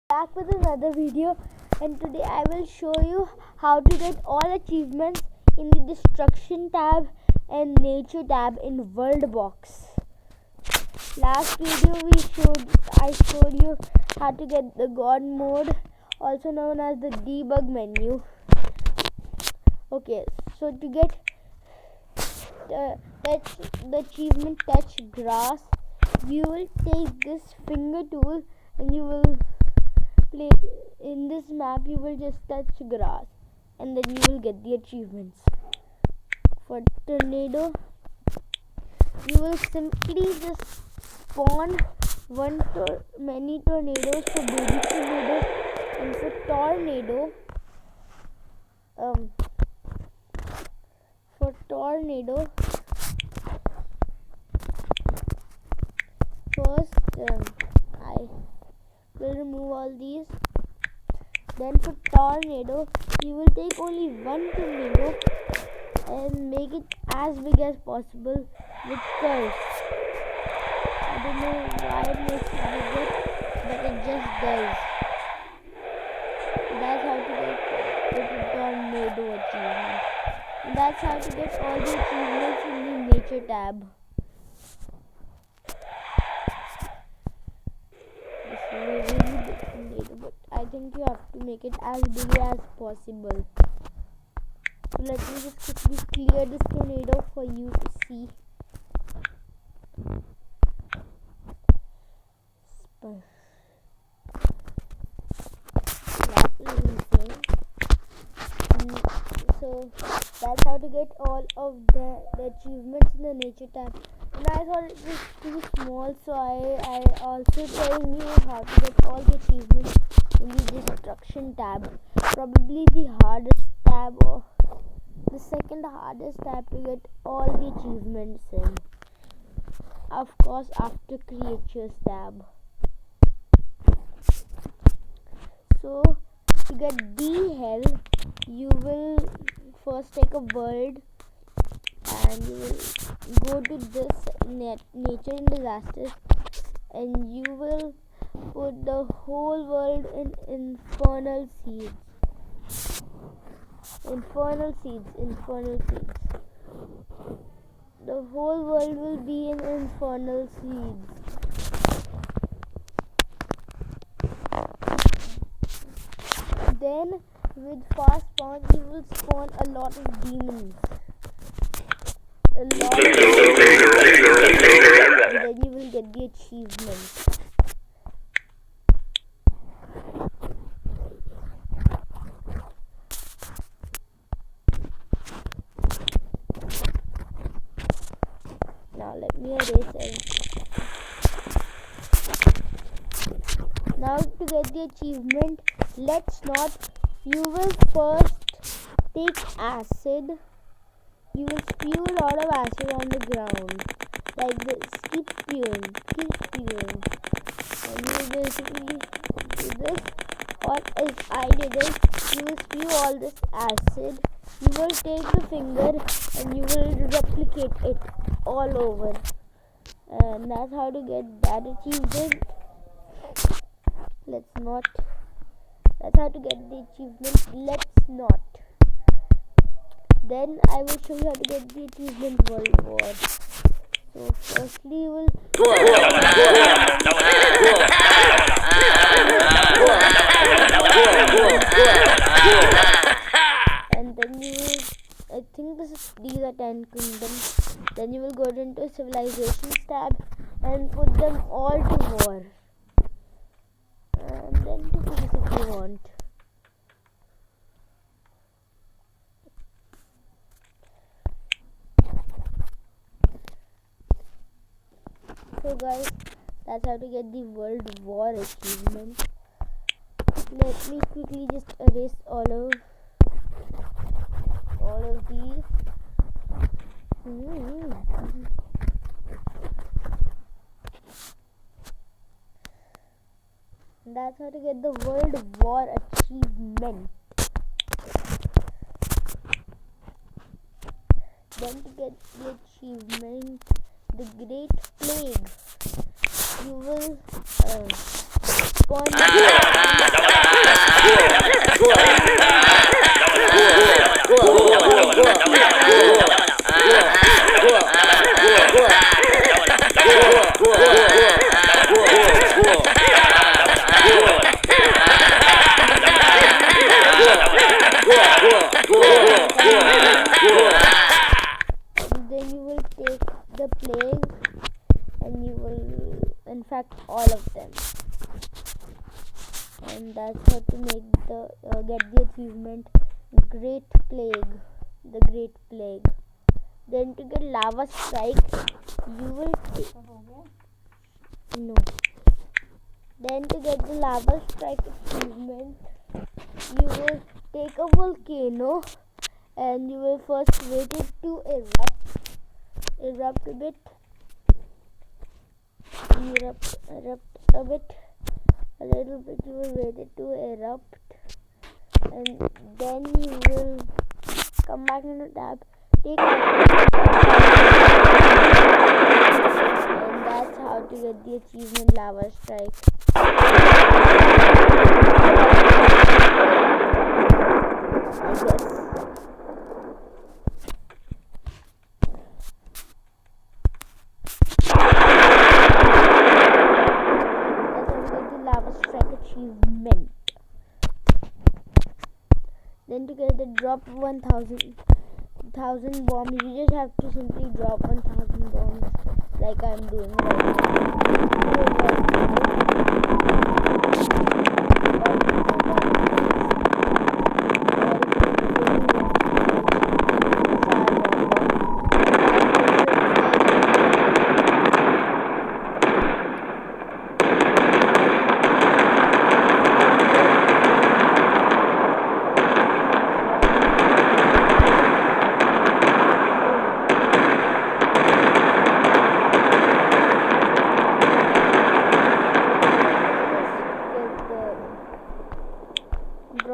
Back with another video, and today I will show you how to get all achievements in the destruction tab and nature tab in worldbox. Last video I showed you how to get the god mode, also known as the debug menu. Okay, so to get the achievement touch grass, you will take this finger tool and you will in this map you will just touch grass and then you will get the achievements. For tornado, you will simply just spawn many tornadoes for baby tornado, and for tornado first I will remove all these. Then for tornado, you will take only one tornado and make it as big as possible with curves. I don't know why it makes it bigger, but it just does. That's how to get the tornado achievement. And that's how to get all the achievements in the nature tab. But I think you have to make it as big as possible. So let me just quickly clear this tornado for you to see. So that's how to get all of the achievements in the nature tab. And I thought it was too small, so I also telling you how to get all the achievements in the destruction tab. Probably the hardest tab, or the second hardest tab to get all the achievements in. Of course, after creatures tab. So to get the hell, you will first take a bird and you will go to this nature and disasters, and you will put the whole world in infernal seeds. The whole world will be in infernal seeds. Then with fast spawn, you will spawn a lot of demons. And then you will get the achievement. Now let me erase it. Now to get the achievement, you will first take acid. You will spew a lot of acid on the ground, like this. Keep spewing. And you will basically do this, or as I did it, you will spew all this acid. You will take the finger and you will replicate it all over. And that's how to get that achievement. That's how to get the achievement. Let's not. Then I will show you how to get the achievement World War. So firstly you will and then you will, I think these are 10 kingdoms. Then you will go into civilizations tab and put them all to war. And then to peace if you want. So guys, that's how to get the World War achievement. Let me quickly just erase all of these. That's how to get the World War achievement. Then to get the achievement, the Great Plague, you will spawn and that's how to make the get the achievement Great Plague. The Great Plague. Then to get Lava Strike, you will no. Then to get the Lava Strike achievement, you will take a volcano and you will first wait it to erupt a bit, erupt a bit, a little bit. You will wait it to erupt, and then you will come back in the tab, take and that's how to get the achievement Lava Strike. I guess. Lava Strike achievement. Then to get the drop 1,000 bombs, you just have to simply drop 1,000 bombs like I'm doing right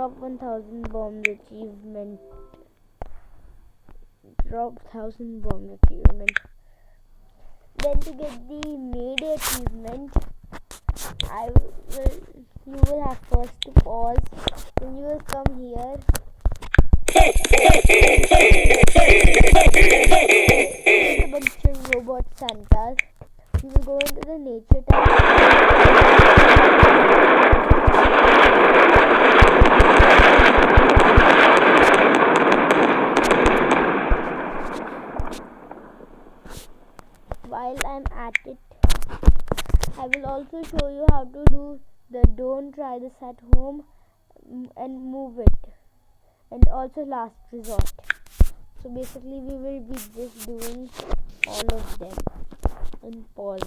drop 1,000 bombs achievement. Drop 1,000 bombs achievement. Then to get the Mayday achievement, you will have first to pause. Then you will come here. A bunch of robot Santas. You will go into the nature tab. While I'm at it, I will also show you how to do the don't try this at home and move it, and also last resort. So basically we will be just doing all of them and pause.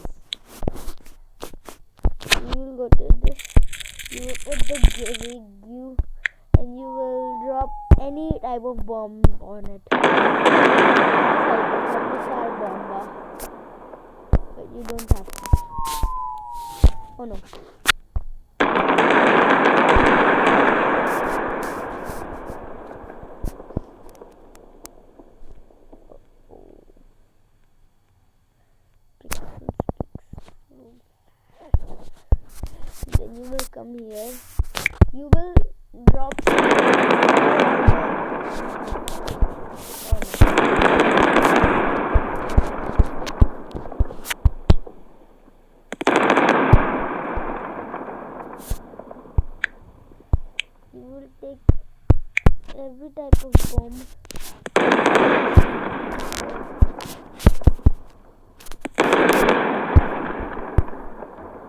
You will go to this, you will put the rig and you will drop any type of bomb on it. Bomba. But you don't have to. Oh no. Then you will come here. You will drop you will take every type of bomb.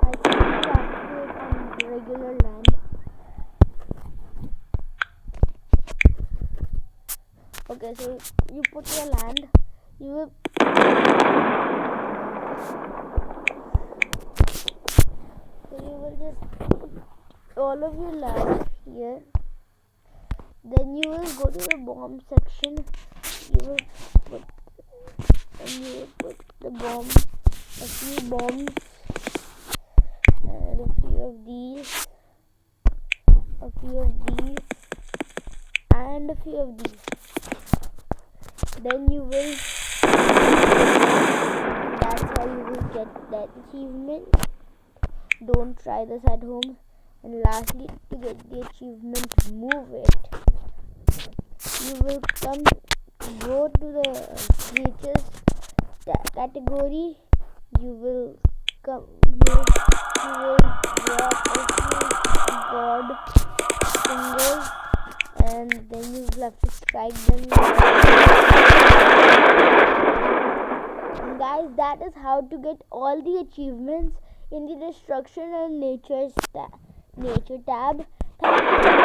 I think you have to do it on regular land. Okay, so you put your land, you will just put all of your land here. Then you will go to the bomb section. You will put the bomb, a few bombs, and a few of these, and a few of these. Then you will. That's how you will get that achievement. Don't try this at home. And lastly, to get the achievement move it, you will go to the creatures category. You will come here. You will drop a few god symbols, and then you will have to strike them. And guys, that is how to get all the achievements in the destruction and nature nature tab. Thank you for